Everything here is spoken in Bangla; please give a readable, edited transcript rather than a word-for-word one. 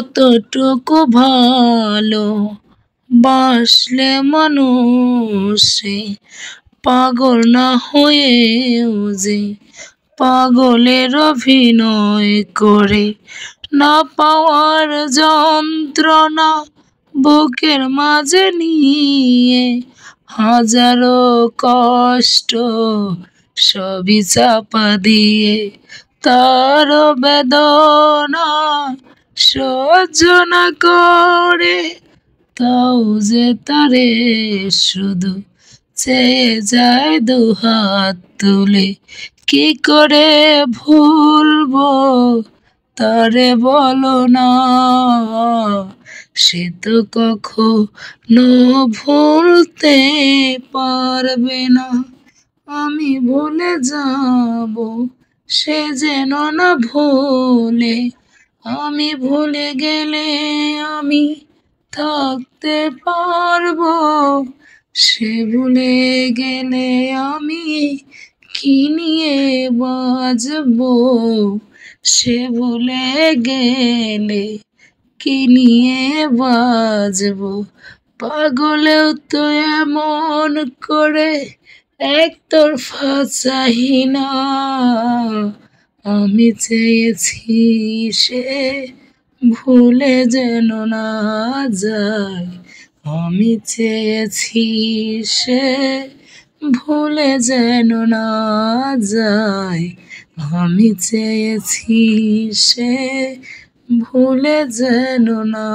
কতটুকু ভালো বাসলে মানুষে পাগল না হয়েও যে পাগলের অভিনয় করে, না পাওয়ার যন্ত্রণা বুকের মাঝে নিয়ে হাজারো কষ্ট সবই চাপা দিয়ে, তার বেদনা সহ্য না করে তাও যে তারে শুধু চেয়ে যায় দুহাত তুলে। কি করে ভুলবো তারে বলো না, সে তো কখনো ভুলতে পারবে না। আমি ভুলে যাব সে যেন না ভুলে, আমি ভুলে গেলে আমি থাকতে পারবো, সে ভুলে গেলে আমি কি নিয়ে বাঁচবো, সে ভুলে গেলে কি নিয়ে বাঁচবো। পাগলেও তো এমন করে একতরফা চাহি না, আমি চেয়েছি সে ভুলে যেন না যায়, আমি চেয়েছি সে ভুলে যেন না যায়, আমি চেয়েছি সে ভুলে যেন না।